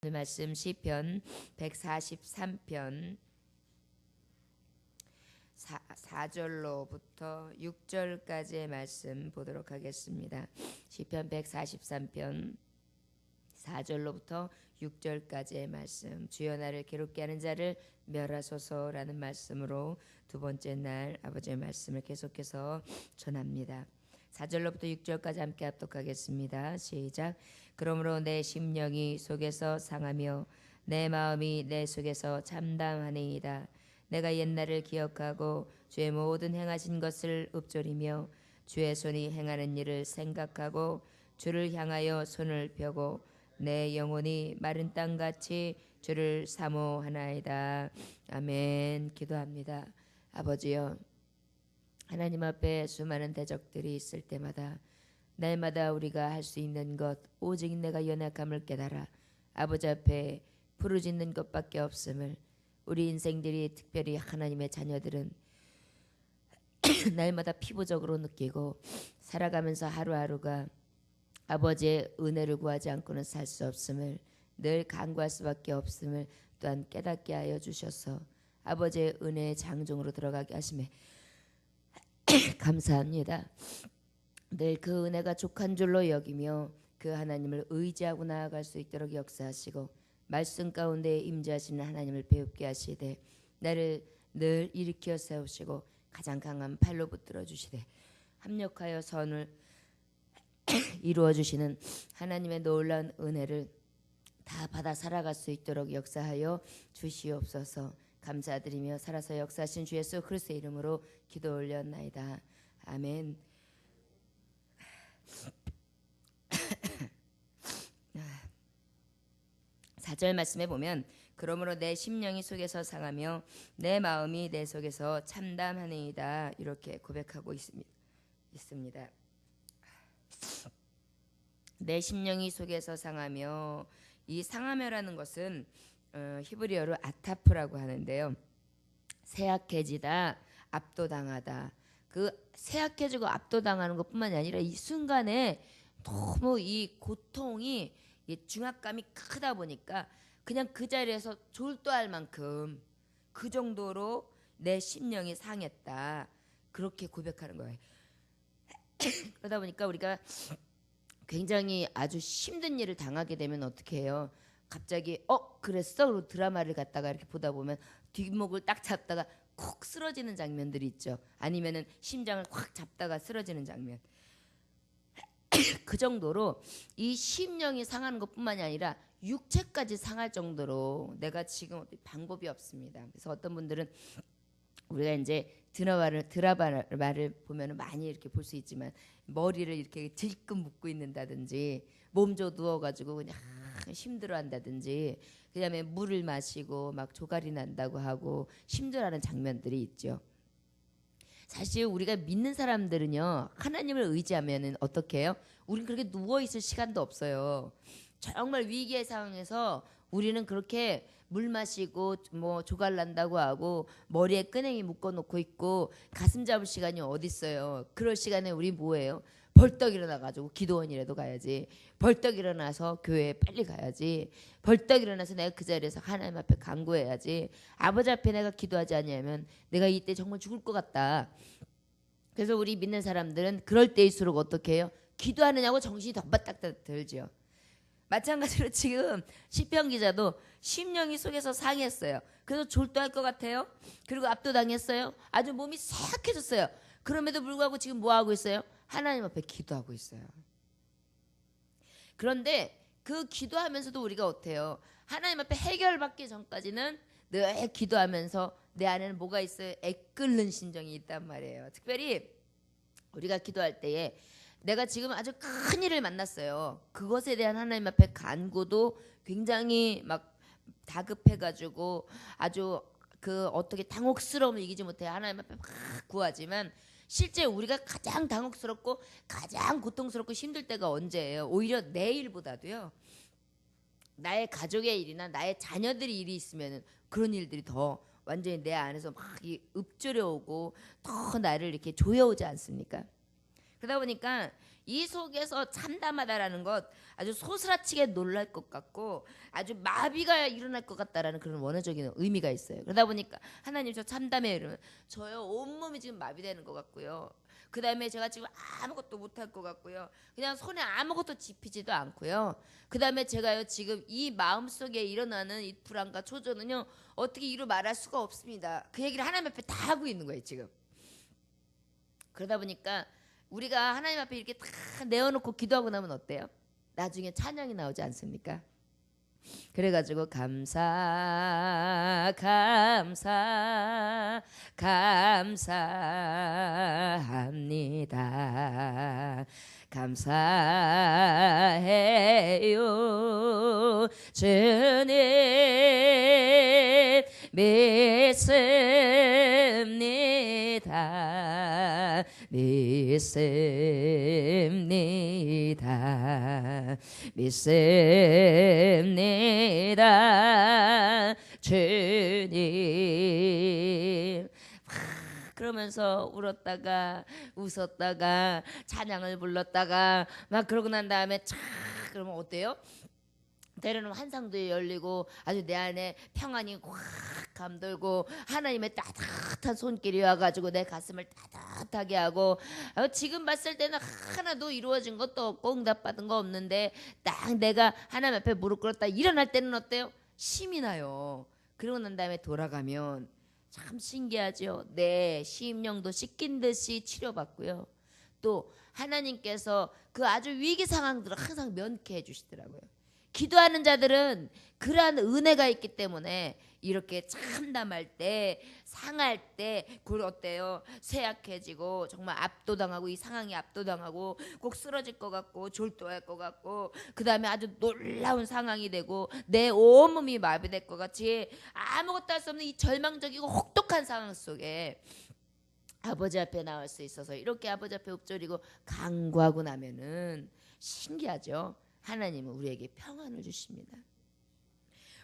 오늘 말씀 시편 143편 4절로부터 6절까지의 말씀 보도록 하겠습니다. 시편 143편 4절로부터 6절까지의 말씀, 주여 나를 괴롭게 하는 자를 멸하소서라는 말씀으로 두 번째 날 아버지의 말씀을 계속해서 전합니다. 4절로부터 6절까지 함께 합독하겠습니다. 시작. 그러므로 내 심령이 속에서 상하며 내 마음이 내 속에서 참담하니이다. 내가 옛날을 기억하고 주의 모든 행하신 것을 읊조리며 주의 손이 행하는 일을 생각하고 주를 향하여 손을 펴고 내 영혼이 마른 땅같이 주를 사모하나이다. 아멘. 기도합니다. 아버지여, 하나님 앞에 수많은 대적들이 있을 때마다 날마다 우리가 할 수 있는 것 오직 내가 연약함을 깨달아 아버지 앞에 부르짖는 것밖에 없음을, 우리 인생들이 특별히 하나님의 자녀들은 날마다 피부적으로 느끼고 살아가면서 하루하루가 아버지의 은혜를 구하지 않고는 살 수 없음을 늘 간구할 수밖에 없음을 또한 깨닫게 하여 주셔서 아버지의 은혜의 장중으로 들어가게 하심에 감사합니다. 늘 그 은혜가 족한 줄로 여기며 그 하나님을 의지하고 나아갈 수 있도록 역사하시고 말씀 가운데 임재하시는 하나님을 배웁게 하시되 나를 늘 일으켜 세우시고 가장 강한 팔로 붙들어 주시되 합력하여 선을 이루어 주시는 하나님의 놀라운 은혜를 다 받아 살아갈 수 있도록 역사하여 주시옵소서. 감사드리며 살아서 역사하신 주 예수 그리스도의 이름으로 기도 올렸나이다. 아멘. 4절 말씀에 보면 그러므로 내 심령이 속에서 상하며 내 마음이 내 속에서 참담하니이다 이렇게 고백하고 있습니다. 내 심령이 속에서 상하며, 이 상하며라는 것은 히브리어로 아타프라고 하는데요. 쇠약해지다, 압도당하다. 그 쇠약해지고 압도당하는 것뿐만이 아니라 이 순간에 너무 이 고통이, 이 중압감이 크다 보니까 그냥 그 자리에서 졸도할 만큼 그 정도로 내 심령이 상했다. 그렇게 고백하는 거예요. 그러다 보니까 우리가 굉장히 아주 힘든 일을 당하게 되면 어떻게 해요? 갑자기 그랬어? 그리고 드라마를 갖다가 이렇게 보다 보면 뒷목을 딱 잡다가 콕 쓰러지는 장면들이 있죠. 아니면은 심장을 확 잡다가 쓰러지는 장면. 그 정도로 이 심령이 상하는 것뿐만이 아니라 육체까지 상할 정도로 내가 지금 방법이 없습니다. 그래서 어떤 분들은 우리가 이제 드라마를 보면 많이 이렇게 볼 수 있지만 머리를 이렇게 질끈 묶고 있는다든지 몸져 누워가지고 그냥 힘들어한다든지 그다음에 물을 마시고 막 조갈이 난다고 하고 힘들어하는 장면들이 있죠. 사실 우리가 믿는 사람들은요, 하나님을 의지하면은 어떻게 해요? 우린 그렇게 누워 있을 시간도 없어요. 정말 위기의 상황에서 우리는 그렇게 물 마시고 뭐 조갈 난다고 하고 머리에 끈행이 묶어 놓고 있고 가슴 잡을 시간이 어디 있어요? 그럴 시간에 우리 뭐예요? 벌떡 일어나 가지고 기도원이라도 가야지. 벌떡 일어나서 교회에 빨리 가야지. 벌떡 일어나서 내가 그 자리에서 하나님 앞에 간구해야지. 아버지 앞에 내가 기도하지 않으면 내가 이때 정말 죽을 것 같다. 그래서 우리 믿는 사람들은 그럴 때일수록 어떻게 해요? 기도하느냐고 정신이 더 바짝 들지요. 마찬가지로 지금 시편 기자도 심령이 속에서 상했어요. 그래서 졸도할 것 같아요. 그리고 압도당했어요. 아주 몸이 쇠약해졌어요. 그럼에도 불구하고 지금 뭐 하고 있어요? 하나님 앞에 기도하고 있어요. 그런데 그 기도하면서도 우리가 어때요? 하나님 앞에 해결받기 전까지는 늘 기도하면서 내 안에는 뭐가 있어요? 애끓는 심정이 있단 말이에요. 특별히 우리가 기도할 때에 내가 지금 아주 큰 일을 만났어요. 그것에 대한 하나님 앞에 간구도 굉장히 막 다급해가지고 아주 그 어떻게 당혹스러움을 이기지 못해 하나님 앞에 막 구하지만 실제 우리가 가장 당혹스럽고 가장 고통스럽고 힘들 때가 언제예요? 오히려 내 일보다도요, 나의 가족의 일이나 나의 자녀들의 일이 있으면 그런 일들이 더 완전히 내 안에서 막 읊조려오고 더 나를 이렇게 조여오지 않습니까? 그러다 보니까 이 속에서 참담하다라는 것 아주 소스라치게 놀랄 것 같고 아주 마비가 일어날 것 같다라는 그런 원어적인 의미가 있어요. 그러다 보니까 하나님 저 참담해요 이러면 저요 온몸이 지금 마비되는 것 같고요. 그 다음에 제가 지금 아무것도 못할 것 같고요. 그냥 손에 아무것도 집히지도 않고요. 그 다음에 제가요 지금 이 마음속에 일어나는 이 불안과 초조는요 어떻게 이루 말할 수가 없습니다. 그 얘기를 하나님 앞에 다 하고 있는 거예요 지금. 그러다 보니까 우리가 하나님 앞에 이렇게 다 내어놓고 기도하고 나면 어때요? 나중에 찬양이 나오지 않습니까? 그래가지고 감사 감사합니다. 감사해요 주님 믿습니다. 믿습니다 주님. 그러면서 울었다가 웃었다가 찬양을 불렀다가 막 그러고 난 다음에 촥 그러면 어때요? 때로는 환상도 열리고 아주 내 안에 평안이 확 감돌고 하나님의 따뜻한 손길이 와가지고 내 가슴을 따뜻하게 하고 지금 봤을 때는 하나도 이루어진 것도 없고 응답받은 거 없는데 딱 내가 하나님 앞에 무릎 꿇었다 일어날 때는 어때요? 힘이 나요. 그러고 난 다음에 돌아가면 참 신기하죠. 내 심령도 씻긴 듯이 치료받고요. 또 하나님께서 그 아주 위기 상황들을 항상 면케해 주시더라고요. 기도하는 자들은 그러한 은혜가 있기 때문에 이렇게 참담할 때 상할 때 그걸 어때요? 쇠약해지고 정말 압도당하고 이 상황이 압도당하고 꼭 쓰러질 것 같고 졸도할 것 같고 그 다음에 아주 놀라운 상황이 되고 내 온몸이 마비될 것 같이 아무것도 할 수 없는 이 절망적이고 혹독한 상황 속에 아버지 앞에 나올 수 있어서 이렇게 아버지 앞에 읊조리고 간구하고 나면은 신기하죠. 하나님은 우리에게 평안을 주십니다.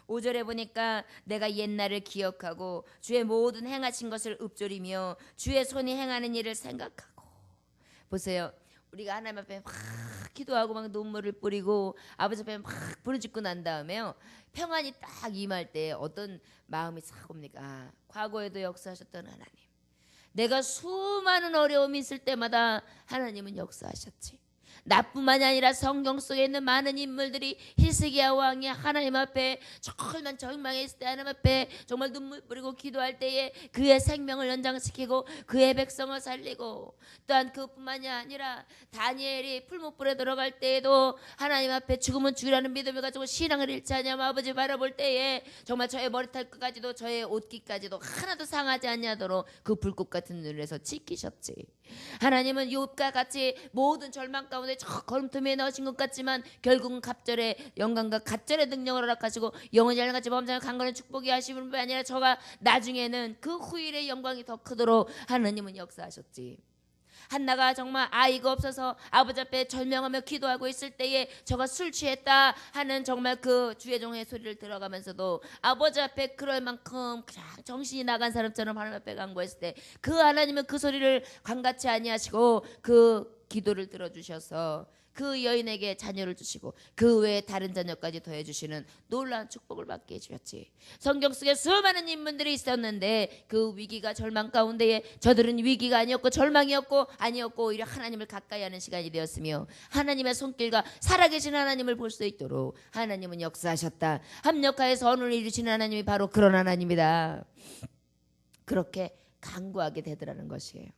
5절에 보니까 내가 옛날을 기억하고 주의 모든 행하신 것을 읊조리며 주의 손이 행하는 일을 생각하고. 보세요. 우리가 하나님 앞에 막 기도하고 막 눈물을 뿌리고 아버지 앞에 막 부르짖고 난 다음에요. 평안이 딱 임할 때 어떤 마음이 싹 옵니까? 과거에도 역사하셨던 하나님. 내가 수많은 어려움이 있을 때마다 하나님은 역사하셨지. 나뿐만이 아니라 성경 속에 있는 많은 인물들이 히스기야 왕이 하나님 앞에 정말 절망에 있을 때 하나님 앞에 정말 눈물 뿌리고 기도할 때에 그의 생명을 연장시키고 그의 백성을 살리고 또한 그뿐만이 아니라 다니엘이 풀무불에 들어갈 때에도 하나님 앞에 죽으면 죽이라는 믿음을 가지고 신앙을 잃지 않냐면 아버지 바라볼 때에 정말 저의 머리털까지도 저의 옷깃까지도 하나도 상하지 않냐도록 그 불꽃 같은 눈에서 지키셨지. 하나님은 욥과 같이 모든 절망 가운데 저 걸음틈에 넣으신 것 같지만 결국은 갑절의 영광과 갑절의 능력을 허락하시고 영원히 하나같이 범상을 강건한 축복이 하시는 분이 아니라 저가 나중에는 그 후일의 영광이 더 크도록 하나님은 역사하셨지. 한나가 정말 아이가 없어서 아버지 앞에 절명하며 기도하고 있을 때에 저가 술 취했다 하는 정말 그 주의 종의 소리를 들어가면서도 아버지 앞에 그럴 만큼 그냥 정신이 나간 사람처럼 하나님 앞에 간구했을 때 그 하나님은 그 소리를 관같이 아니하시고 그 기도를 들어주셔서 그 여인에게 자녀를 주시고 그 외에 다른 자녀까지 더해주시는 놀라운 축복을 받게 해주셨지. 성경 속에 수많은 인물들이 있었는데 그 위기가 절망 가운데에 저들은 위기가 아니었고 절망이었고 아니었고 오히려 하나님을 가까이 하는 시간이 되었으며 하나님의 손길과 살아계신 하나님을 볼 수 있도록 하나님은 역사하셨다. 합력하여 선을 이루시는 하나님이 바로 그런 하나님이다. 그렇게 간구하게 되더라는 것이에요.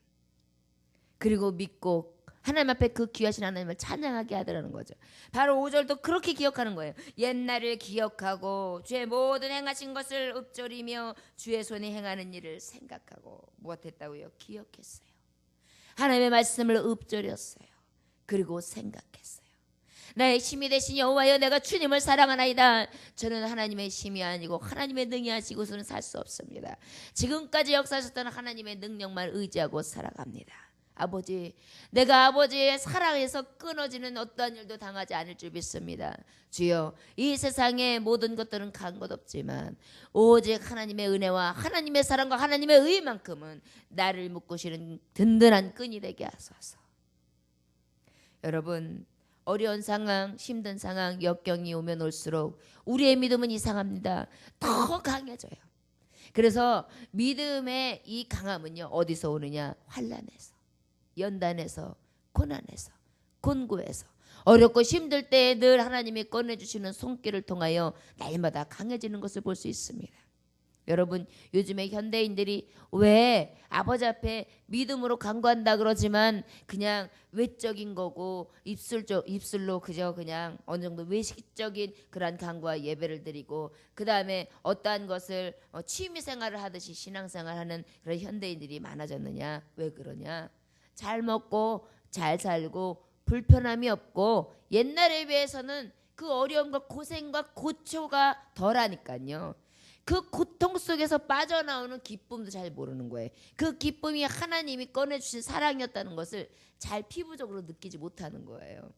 그리고 믿고 하나님 앞에 그 귀하신 하나님을 찬양하게 하더라는 거죠. 바로 5절도 그렇게 기억하는 거예요. 옛날을 기억하고 주의 모든 행하신 것을 읊조리며 주의 손이 행하는 일을 생각하고 무엇했다고요? 기억했어요. 하나님의 말씀을 읊조렸어요. 그리고 생각했어요. 나의 힘이 되신 여호와여 내가 주님을 사랑하나이다. 저는 하나님의 힘이 아니고 하나님의 능이 하시고서는 살 수 없습니다. 지금까지 역사하셨던 하나님의 능력만 의지하고 살아갑니다. 아버지, 내가 아버지의 사랑에서 끊어지는 어떠한 일도 당하지 않을 줄 믿습니다. 주여, 이 세상의 모든 것들은 간 것 없지만 오직 하나님의 은혜와 하나님의 사랑과 하나님의 의만큼은 나를 묶으시는 든든한 끈이 되게 하소서. 여러분, 어려운 상황, 힘든 상황, 역경이 오면 올수록 우리의 믿음은 이상합니다. 더 강해져요. 그래서 믿음의 이 강함은요, 어디서 오느냐? 환난에서, 연단에서, 고난에서, 곤고에서, 어렵고 힘들 때에 늘 하나님이 꺼내주시는 손길을 통하여 날마다 강해지는 것을 볼 수 있습니다. 여러분, 요즘에 현대인들이 왜 아버지 앞에 믿음으로 간구한다 그러지만 그냥 외적인 거고 입술로 그저 그냥 어느 정도 외식적인 그러한 간구와 예배를 드리고 그 다음에 어떠한 것을 취미생활을 하듯이 신앙생활하는 그런 현대인들이 많아졌느냐? 왜 그러냐? 잘 먹고 잘 살고 불편함이 없고 옛날에 비해서는 그 어려움과 고생과 고초가 덜하니까요. 그 고통 속에서 빠져나오는 기쁨도 잘 모르는 거예요. 그 기쁨이 하나님이 꺼내주신 사랑이었다는 것을 잘 피부적으로 느끼지 못하는 거예요.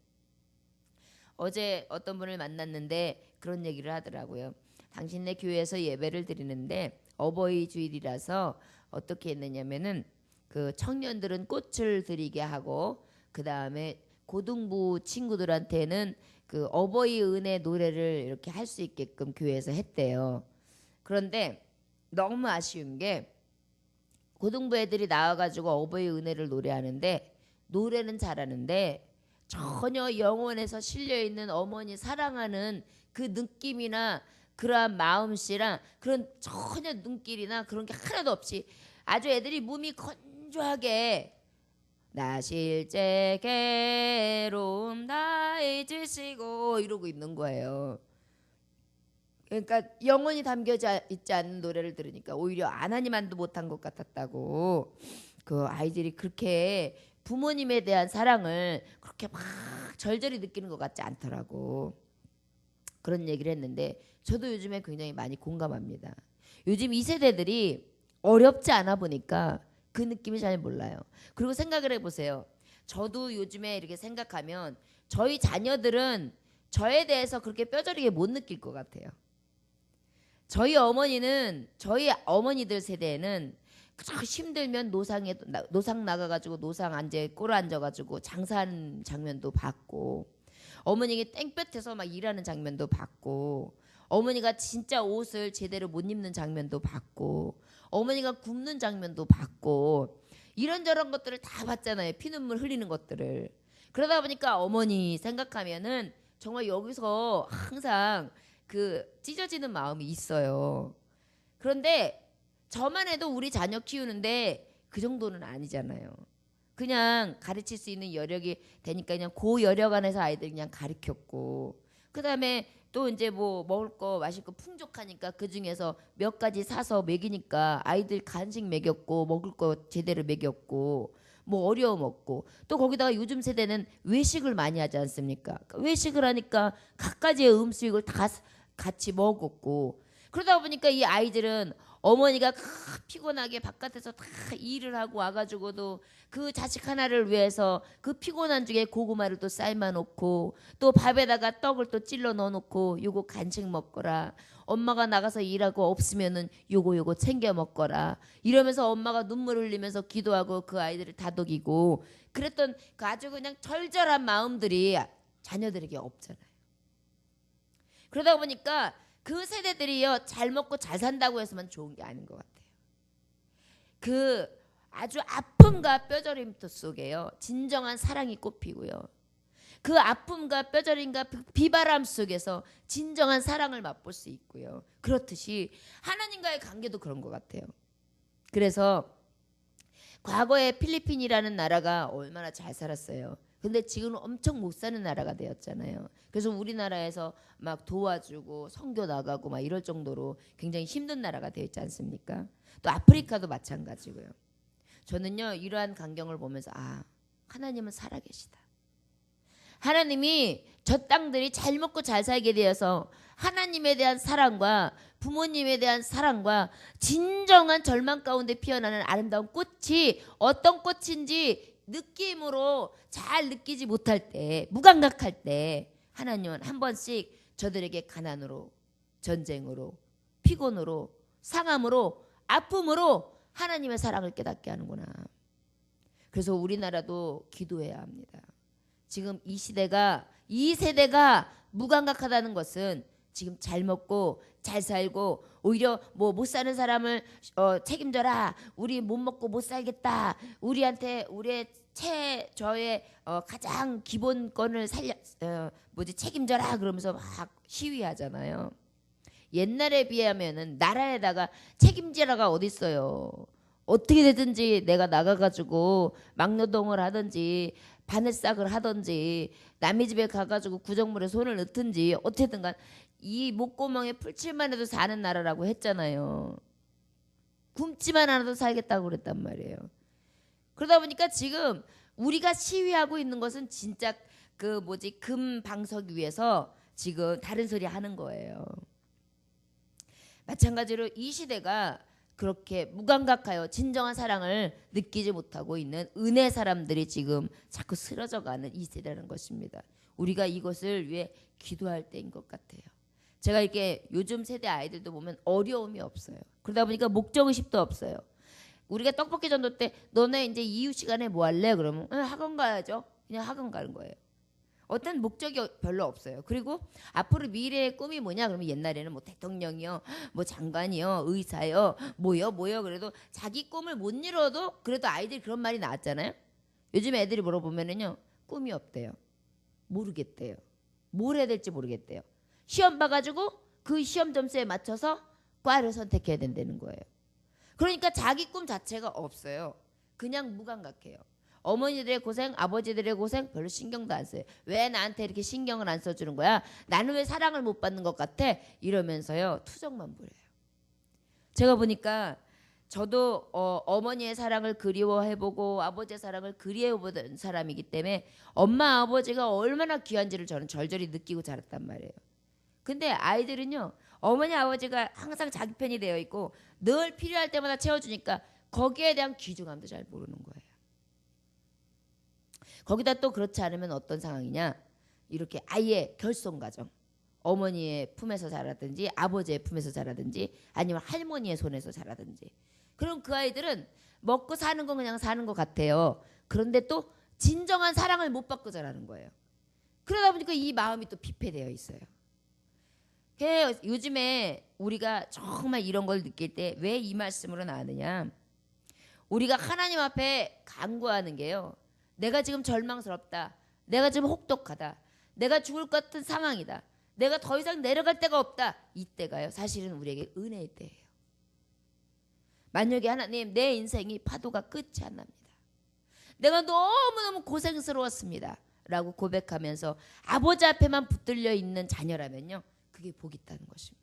어제 어떤 분을 만났는데 그런 얘기를 하더라고요. 당신네 교회에서 예배를 드리는데 어버이 주일이라서 어떻게 했느냐면은 그 청년들은 꽃을 드리게 하고 그 다음에 고등부 친구들한테는 그 어버이 은혜 노래를 이렇게 할 수 있게끔 교회에서 했대요. 그런데 너무 아쉬운 게 고등부 애들이 나와가지고 어버이 은혜를 노래하는데 노래는 잘하는데 전혀 영혼에서 실려있는 어머니 사랑하는 그 느낌이나 그러한 마음씨랑 그런 전혀 눈길이나 그런 게 하나도 없이 아주 애들이 몸이 건조하게 나 실제 괴로움 다 잊으시고 이러고 있는 거예요. 그러니까 영혼이 담겨져 있지 않는 노래를 들으니까 오히려 하나님만도 못한 것 같았다고. 그 아이들이 그렇게 부모님에 대한 사랑을 그렇게 막 절절히 느끼는 것 같지 않더라고. 그런 얘기를 했는데 저도 요즘에 굉장히 많이 공감합니다. 요즘 이 세대들이 어렵지 않아 보니까 그 느낌이 잘 몰라요. 그리고 생각을 해보세요. 저도 요즘에 이렇게 생각하면 저희 자녀들은 저에 대해서 그렇게 뼈저리게 못 느낄 것 같아요. 저희 어머니들 세대에는 힘들면 노상 나가가지고 노상 앉아 꼴 앉아가지고 장사하는 장면도 봤고 어머니가 땡볕에서 막 일하는 장면도 봤고 어머니가 진짜 옷을 제대로 못 입는 장면도 봤고 어머니가 굶는 장면도 봤고 이런저런 것들을 다 봤잖아요. 피눈물 흘리는 것들을. 그러다 보니까 어머니 생각하면은 정말 여기서 항상 그 찢어지는 마음이 있어요. 그런데 저만 해도 우리 자녀 키우는데 그 정도는 아니잖아요. 그냥 가르칠 수 있는 여력이 되니까 그냥 그 여력 안에서 아이들 그냥 가르쳤고 그 다음에 또 이제 뭐 먹을 거 마실 거 풍족하니까 그 중에서 몇 가지 사서 먹이니까 아이들 간식 먹였고 먹을 거 제대로 먹였고 뭐 어려움 없고 또 거기다가 요즘 세대는 외식을 많이 하지 않습니까? 외식을 하니까 각가지의 음식을 다 같이 먹었고 그러다 보니까 이 아이들은 어머니가 피곤하게 바깥에서 다 일을 하고 와가지고도 그 자식 하나를 위해서 그 피곤한 중에 고구마를 또 삶아 놓고 또 밥에다가 떡을 또 찔러 넣어 놓고 요거 간식 먹거라. 엄마가 나가서 일하고 없으면은 요거 챙겨 먹거라. 이러면서 엄마가 눈물 흘리면서 기도하고 그 아이들을 다독이고 그랬던 그 아주 그냥 절절한 마음들이 자녀들에게 없잖아요. 그러다 보니까 그 세대들이요 잘 먹고 잘 산다고 해서만 좋은 게 아닌 것 같아요. 그 아주 아픔과 뼈저림 속에요 진정한 사랑이 꽃피고요. 그 아픔과 뼈저림과 비바람 속에서 진정한 사랑을 맛볼 수 있고요. 그렇듯이 하나님과의 관계도 그런 것 같아요. 그래서 과거에 필리핀이라는 나라가 얼마나 잘 살았어요. 근데 지금은 엄청 못 사는 나라가 되었잖아요. 그래서 우리나라에서 막 도와주고 선교 나가고 막 이럴 정도로 굉장히 힘든 나라가 되어 있지 않습니까? 또 아프리카도 마찬가지고요. 저는요 이러한 광경을 보면서 하나님은 살아계시다. 하나님이 저 땅들이 잘 먹고 잘 살게 되어서 하나님에 대한 사랑과 부모님에 대한 사랑과 진정한 절망 가운데 피어나는 아름다운 꽃이 어떤 꽃인지 느낌으로 잘 느끼지 못할 때 무감각할 때 하나님은 한 번씩 저들에게 가난으로 전쟁으로 피곤으로 상함으로 아픔으로 하나님의 사랑을 깨닫게 하는구나. 그래서 우리나라도 기도해야 합니다. 지금 이 시대가 이 세대가 무감각하다는 것은 지금 잘 먹고 잘 살고 오히려 뭐 못 사는 사람을 책임져라. 우리 못 먹고 못 살겠다. 우리한테 우리의 최저의 가장 기본권을 책임져라 그러면서 막 시위하잖아요. 옛날에 비하면은 나라에다가 책임지라가 어디 있어요. 어떻게 되든지 내가 나가가지고 막노동을 하든지 바늘싹을 하든지 남의 집에 가가지고 구정물에 손을 넣든지 어떻게든 간 이 목구멍에 풀칠만 해도 사는 나라라고 했잖아요. 굶지만 않아도 살겠다고 그랬단 말이에요. 그러다 보니까 지금 우리가 시위하고 있는 것은 진짜 금 방석 위에서 지금 다른 소리 하는 거예요. 마찬가지로 이 시대가 그렇게 무감각하여 진정한 사랑을 느끼지 못하고 있는 은혜 사람들이 지금 자꾸 쓰러져가는 이 세대라는 것입니다. 우리가 이것을 위해 기도할 때인 것 같아요. 제가 이렇게 요즘 세대 아이들도 보면 어려움이 없어요. 그러다 보니까 목적의식도 없어요. 우리가 떡볶이 전도 때 너네 이제 이유 시간에 뭐 할래? 그러면 학원 가야죠. 그냥 학원 가는 거예요. 어떤 목적이 별로 없어요. 그리고 앞으로 미래의 꿈이 뭐냐? 그러면 옛날에는 뭐 대통령이요, 뭐 장관이요, 의사요, 뭐요. 그래도 자기 꿈을 못 이뤄도 그래도 아이들이 그런 말이 나왔잖아요. 요즘 애들이 물어보면은요, 꿈이 없대요. 모르겠대요. 뭘 해야 될지 모르겠대요. 시험 봐가지고 그 시험 점수에 맞춰서 과를 선택해야 된다는 거예요. 그러니까 자기 꿈 자체가 없어요. 그냥 무감각해요. 어머니들의 고생, 아버지들의 고생 별로 신경도 안 써요. 왜 나한테 이렇게 신경을 안 써주는 거야? 나는 왜 사랑을 못 받는 것 같아? 이러면서요 투정만 부려요. 제가 보니까 저도 어머니의 사랑을 그리워해보고 아버지의 사랑을 그리워해보던 사람이기 때문에 엄마 아버지가 얼마나 귀한지를 저는 절절히 느끼고 자랐단 말이에요. 근데 아이들은요 어머니 아버지가 항상 자기 편이 되어 있고 늘 필요할 때마다 채워주니까 거기에 대한 귀중함도 잘 모르는 거예요. 거기다 또 그렇지 않으면 어떤 상황이냐, 이렇게 아예 결손가정, 어머니의 품에서 자라든지 아버지의 품에서 자라든지 아니면 할머니의 손에서 자라든지, 그럼 그 아이들은 먹고 사는 건 그냥 사는 것 같아요. 그런데 또 진정한 사랑을 못 받고 자라는 거예요. 그러다 보니까 이 마음이 또 비폐되어 있어요. 요즘에 우리가 정말 이런 걸 느낄 때 왜 이 말씀으로 나왔느냐, 우리가 하나님 앞에 간구하는 게요, 내가 지금 절망스럽다, 내가 지금 혹독하다, 내가 죽을 것 같은 상황이다, 내가 더 이상 내려갈 데가 없다, 이때가요 사실은 우리에게 은혜의 때예요. 만약에 하나님 내 인생이 파도가 끝이 안 납니다, 내가 너무너무 고생스러웠습니다 라고 고백하면서 아버지 앞에만 붙들려 있는 자녀라면요, 그게 복이 있다는 것입니다.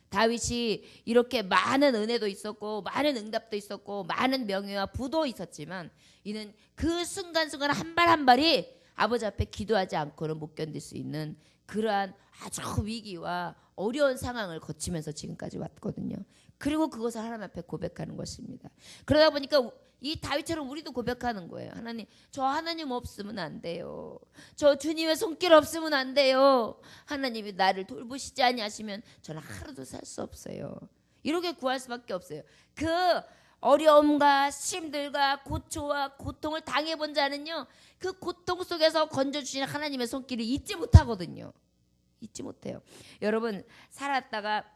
다윗이 이렇게 많은 은혜도 있었고 많은 응답도 있었고 많은 명예와 부도 있었지만 이는 그 순간순간 한 발 한 발이 아버지 앞에 기도하지 않고는 못 견딜 수 있는 그러한 아주 위기와 어려운 상황을 거치면서 지금까지 왔거든요. 그리고 그것을 하나님 앞에 고백하는 것입니다. 그러다 보니까 이 다윗처럼 우리도 고백하는 거예요. 하나님, 저 하나님 없으면 안 돼요. 저 주님의 손길 없으면 안 돼요. 하나님이 나를 돌보시지 아니하시면 저는 하루도 살 수 없어요. 이렇게 구할 수밖에 없어요. 그 어려움과 힘들과 고초와 고통을 당해본 자는요, 그 고통 속에서 건져주시는 하나님의 손길을 잊지 못하거든요. 잊지 못해요. 여러분, 살았다가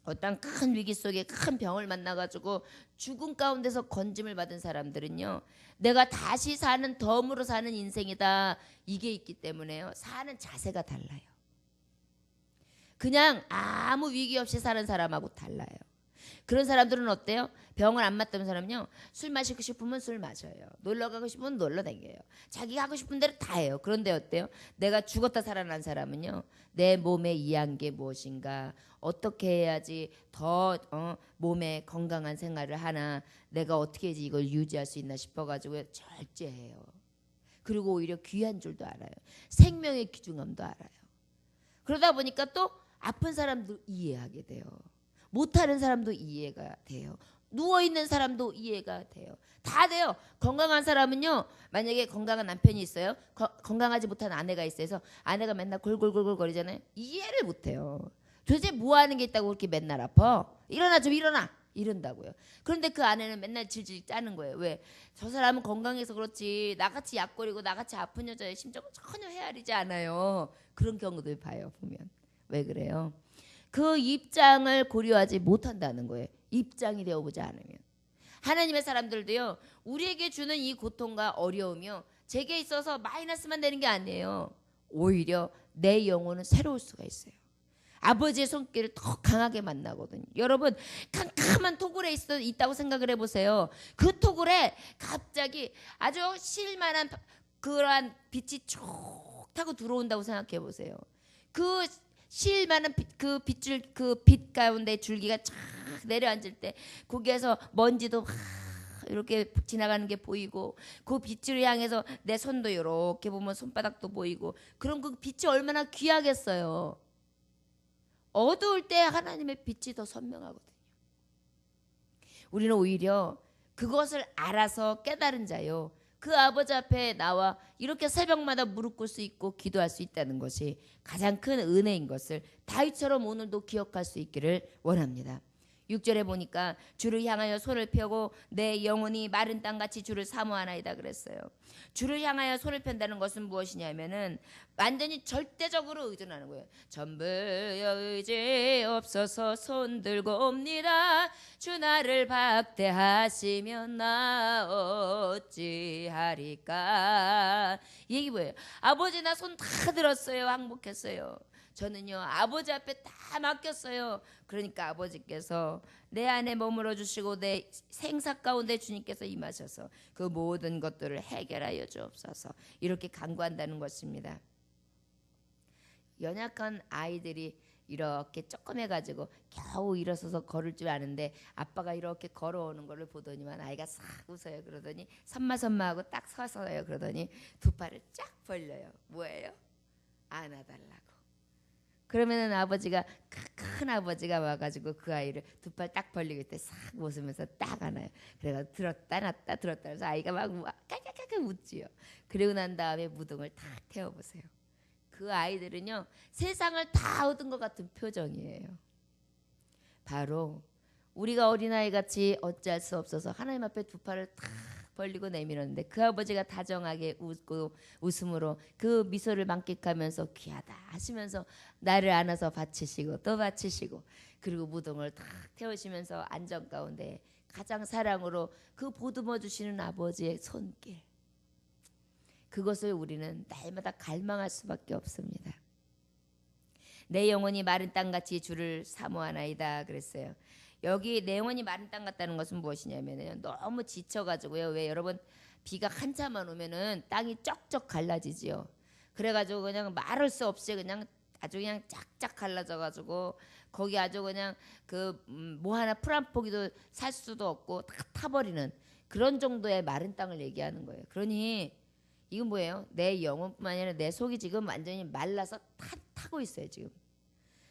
어떤 큰 위기 속에 큰 병을 만나가지고 죽음 가운데서 건짐을 받은 사람들은요, 내가 다시 사는, 덤으로 사는 인생이다, 이게 있기 때문에요, 사는 자세가 달라요. 그냥 아무 위기 없이 사는 사람하고 달라요. 그런 사람들은 어때요? 병을 안 맞던 사람은요, 술 마시고 싶으면 술 마셔요. 놀러 가고 싶으면 놀러 다녀요. 자기가 하고 싶은 대로 다 해요. 그런데 어때요? 내가 죽었다 살아난 사람은요, 내 몸에 이한 게 무엇인가, 어떻게 해야지 더 몸에 건강한 생활을 하나, 내가 어떻게 해야지 이걸 유지할 수 있나 싶어가지고 절제해요. 그리고 오히려 귀한 줄도 알아요. 생명의 귀중함도 알아요. 그러다 보니까 또 아픈 사람도 이해하게 돼요. 못하는 사람도 이해가 돼요. 누워있는 사람도 이해가 돼요. 다 돼요. 건강한 사람은요, 만약에 건강한 남편이 있어요, 건강하지 못한 아내가 있어서 아내가 맨날 골골골골 거리잖아요. 이해를 못해요. 도대체 뭐 하는 게 있다고 그렇게 맨날 아파? 일어나, 좀 일어나. 이런다고요. 그런데 그 아내는 맨날 질질 짜는 거예요. 왜? 저 사람은 건강해서 그렇지 나같이 약골이고 나같이 아픈 여자의 심정은 전혀 헤아리지 않아요. 그런 경우들 봐요. 보면. 왜 그래요? 그 입장을 고려하지 못한다는 거예요. 입장이 되어보지 않으면. 하나님의 사람들도요. 우리에게 주는 이 고통과 어려움이요. 제게 있어서 마이너스만 되는 게 아니에요. 오히려 내 영혼은 새로울 수가 있어요. 아버지의 손길을 더 강하게 만나거든요. 여러분 캄캄한 토굴에 있다고 생각을 해보세요. 그 토굴에 갑자기 아주 실만한 그러한 빛이 쭉 타고 들어온다고 생각해 보세요. 그 실만한 그 빗줄 그 빛 가운데 줄기가 쫙 내려앉을 때 거기에서 먼지도 막 이렇게 지나가는 게 보이고 그 빛을 향해서 내 손도 이렇게 보면 손바닥도 보이고 그럼 그 빛이 얼마나 귀하겠어요. 어두울 때 하나님의 빛이 더 선명하거든요. 우리는 오히려 그것을 알아서 깨달은 자요. 그 아버지 앞에 나와 이렇게 새벽마다 무릎 꿇을 수 있고 기도할 수 있다는 것이 가장 큰 은혜인 것을 다윗처럼 오늘도 기억할 수 있기를 원합니다. 6절에 보니까 주를 향하여 손을 펴고 내 영혼이 마른 땅같이 주를 사모하나이다 그랬어요. 주를 향하여 손을 편다는 것은 무엇이냐면은 완전히 절대적으로 의존하는 거예요. 전부 의지 없어서 손 들고 옵니다. 주 나를 박대하시면 나 어찌하리까. 이 얘기 뭐예요? 아버지 나 손 다 들었어요. 항복했어요. 저는요 아버지 앞에 다 맡겼어요. 그러니까 아버지께서 내 안에 머물러 주시고 내 생사 가운데 주님께서 임하셔서 그 모든 것들을 해결하여 주옵소서 이렇게 간구한다는 것입니다. 연약한 아이들이 이렇게 조그매가지고 겨우 일어서서 걸을 줄 아는데 아빠가 이렇게 걸어오는 거를 보더니만 아이가 싹 웃어요. 그러더니 선마선마하고 딱 서서요. 그러더니 두 팔을 쫙 벌려요. 뭐예요? 안아달라고. 그러면은 아버지가 큰 아버지가 와가지고 그 아이를 두 팔 딱 벌리고 있대 싹 웃으면서 딱 안아요. 그래서 들었다 놨다 들었다 해서 아이가 막 깔깔깔깔 웃지요. 그리고 난 다음에 무등을 탁 태워보세요. 그 아이들은요 세상을 다 얻은 것 같은 표정이에요. 바로 우리가 어린아이같이 어찌할 수 없어서 하나님 앞에 두 팔을 탁 벌리고 내밀었는데 그 아버지가 다정하게 웃고 웃음으로 그 미소를 만끽하면서 귀하다 하시면서 나를 안아서 받치시고 또 받치시고 그리고 무덤을 탁 태우시면서 안전 가운데 가장 사랑으로 그 보듬어 주시는 아버지의 손길, 그것을 우리는 날마다 갈망할 수밖에 없습니다. 내 영혼이 마른 땅같이 주를 사모하나이다 그랬어요. 여기 내 영혼이 마른 땅 같다는 것은 무엇이냐면요, 너무 지쳐가지고요. 왜 여러분 비가 한참만 오면은 땅이 쩍쩍 갈라지지요. 그래가지고 그냥 말할 수 없이 그냥 아주 그냥 쫙쫙 갈라져가지고 거기 아주 그냥 그 뭐 하나 풀 한 포기도 살 수도 없고 다 타버리는 그런 정도의 마른 땅을 얘기하는 거예요. 그러니 이건 뭐예요? 내 영혼뿐만 아니라 내 속이 지금 완전히 말라서 타고 있어요. 지금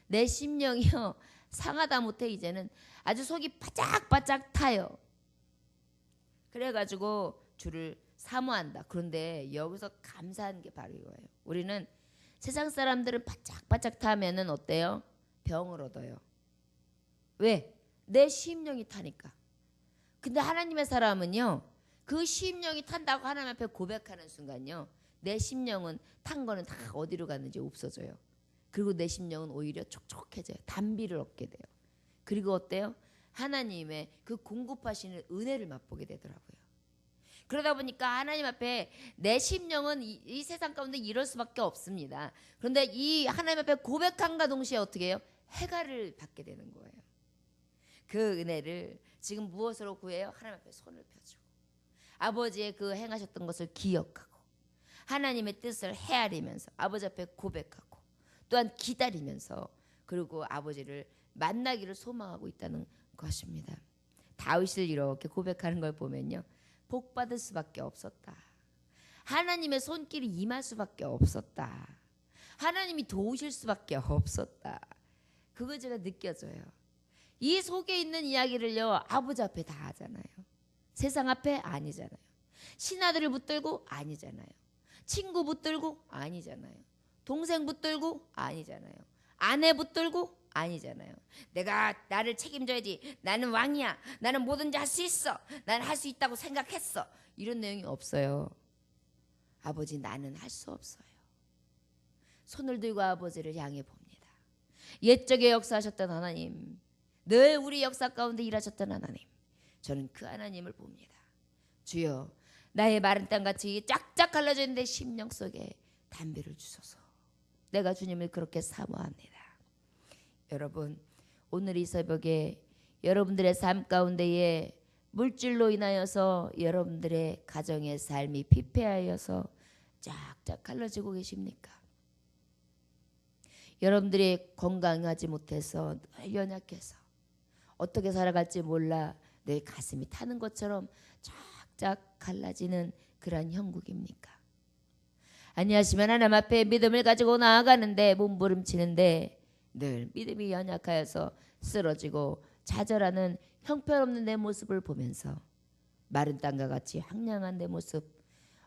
내 심령이요 상하다 못해 이제는 아주 속이 바짝바짝 타요. 그래가지고 주를 사모한다. 그런데 여기서 감사한 게 바로 이거예요. 우리는 세상 사람들은 바짝바짝 타면은 어때요? 병을 얻어요. 왜? 내 심령이 타니까. 근데 하나님의 사람은요, 그 심령이 탄다고 하나님 앞에 고백하는 순간요, 내 심령은 탄 거는 다 어디로 갔는지 없어져요. 그리고 내 심령은 오히려 촉촉해져요. 단비를 얻게 돼요. 그리고 어때요? 하나님의 그 공급하시는 은혜를 맛보게 되더라고요. 그러다 보니까 하나님 앞에 내 심령은 이 세상 가운데 이럴 수밖에 없습니다. 그런데 이 하나님 앞에 고백함과 동시에 어떻게 해요? 해가를 받게 되는 거예요. 그 은혜를 지금 무엇으로 구해요? 하나님 앞에 손을 펴주고 아버지의 그 행하셨던 것을 기억하고 하나님의 뜻을 헤아리면서 아버지 앞에 고백하고 또한 기다리면서 그리고 아버지를 만나기를 소망하고 있다는 것입니다. 다윗을 이렇게 고백하는 걸 보면요, 복 받을 수밖에 없었다. 하나님의 손길이 임할 수밖에 없었다. 하나님이 도우실 수밖에 없었다. 그거 제가 느껴져요. 이 속에 있는 이야기를요 아버지 앞에 다 하잖아요. 세상 앞에 아니잖아요. 신하들을 붙들고 아니잖아요. 친구 붙들고 아니잖아요. 동생 붙들고 아니잖아요. 아내 붙들고 아니잖아요. 내가 나를 책임져야지. 나는 왕이야. 나는 뭐든지 할 수 있어. 나는 할 수 있다고 생각했어. 이런 내용이 없어요. 아버지, 나는 할 수 없어요. 손을 들고 아버지를 향해 봅니다. 옛적에 역사하셨던 하나님, 늘 우리 역사 가운데 일하셨던 하나님, 저는 그 하나님을 봅니다. 주여, 나의 마른 땅같이 쫙쫙 갈라져 있는 내 심령 속에 담비를 주소서. 내가 주님을 그렇게 사모합니다. 여러분, 오늘 이 새벽에 여러분들의 삶 가운데에 물질로 인하여서 여러분들의 가정의 삶이 피폐하여서 쫙쫙 갈라지고 계십니까? 여러분들이 건강하지 못해서 연약해서 어떻게 살아갈지 몰라 내 가슴이 타는 것처럼 쫙쫙 갈라지는 그러한 형국입니까? 아니하시면 하나님 앞에 믿음을 가지고 나아가는데 몸부림치는데 늘 믿음이 연약하여서 쓰러지고 좌절하는 형편없는 내 모습을 보면서 마른 땅과 같이 황량한 내 모습,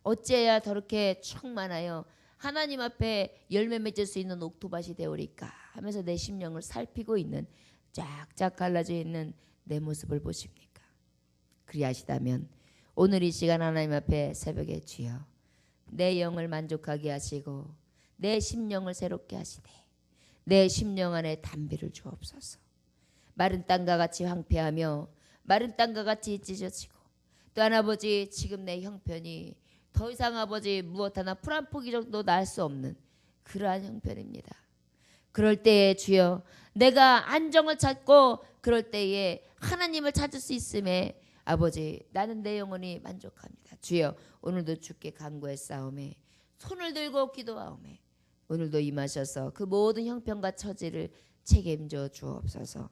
어찌해야 저렇게 충만하여 하나님 앞에 열매 맺을 수 있는 옥토밭이 되오리까 하면서 내 심령을 살피고 있는, 쫙쫙 갈라져 있는 내 모습을 보십니까? 그리하시다면 오늘 이 시간 하나님 앞에 새벽에 주여 내 영을 만족하게 하시고 내 심령을 새롭게 하시되 내 심령 안에 담비를 주옵소서. 마른 땅과 같이 황폐하며 마른 땅과 같이 찢어지고 또한 아버지, 지금 내 형편이 더 이상 아버지 무엇 하나 풀 한 포기 정도 날 수 없는 그러한 형편입니다. 그럴 때에 주여 내가 안정을 찾고 그럴 때에 하나님을 찾을 수 있음에 아버지, 나는 내 영혼이 만족합니다. 주여, 오늘도 주께 간구했사오매 손을 들고 기도하오매 오늘도 임하셔서 그 모든 형편과 처지를 책임져 주옵소서.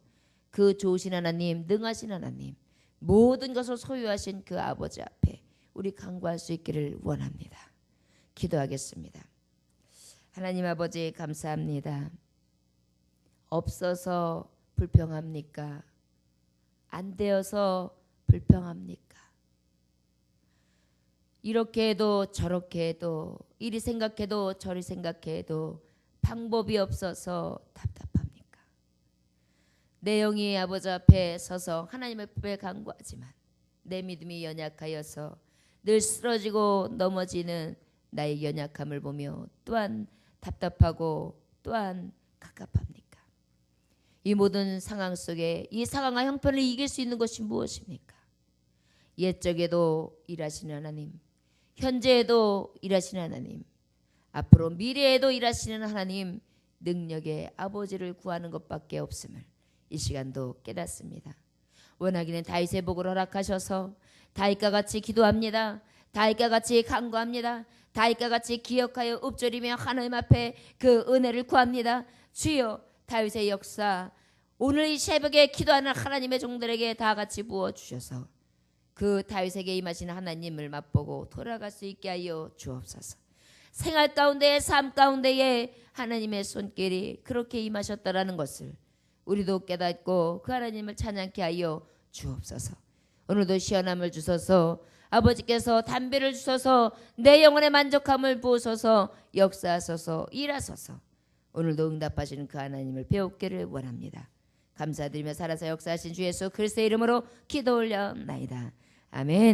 그 좋으신 하나님, 능하신 하나님, 모든 것을 소유하신 그 아버지 앞에 우리 간구할 수 있기를 원합니다. 기도하겠습니다. 하나님 아버지, 감사합니다. 없어서 불평합니까? 안 되어서 불평합니까? 이렇게 해도 저렇게 해도 이리 생각해도 저리 생각해도 방법이 없어서 답답합니까? 내 영이 아버지 앞에 서서 하나님 앞에 간구하지만 내 믿음이 연약하여서 늘 쓰러지고 넘어지는 나의 연약함을 보며 또한 답답하고 또한 갑갑합니까? 이 모든 상황 속에 이 상황과 형편을 이길 수 있는 것이 무엇입니까? 옛적에도 일하시는 하나님, 현재에도 일하시는 하나님, 앞으로 미래에도 일하시는 하나님, 능력의 아버지를 구하는 것밖에 없음을 이 시간도 깨닫습니다. 원하기는 다윗의 복을 허락하셔서 다윗과 같이 기도합니다. 다윗과 같이 간구합니다. 다윗과 같이 기억하여 읊조리며 하나님 앞에 그 은혜를 구합니다. 주여, 다윗의 역사 오늘 이 새벽에 기도하는 하나님의 종들에게 다 같이 부어주셔서 그 다윗에게 임하시는 하나님을 맛보고 돌아갈 수 있게 하여 주옵소서. 생활 가운데 삶 가운데에 하나님의 손길이 그렇게 임하셨다라는 것을 우리도 깨닫고 그 하나님을 찬양케 하여 주옵소서. 오늘도 시원함을 주셔서 아버지께서 담배를 주셔서 내 영혼의 만족함을 부으셔서 역사하소서, 일하소서. 오늘도 응답하시는 그 하나님을 배우기를 원합니다. 감사드리며 살아서 역사하신 주 예수 그리스도의 이름으로 기도 올려나이다. 아멘.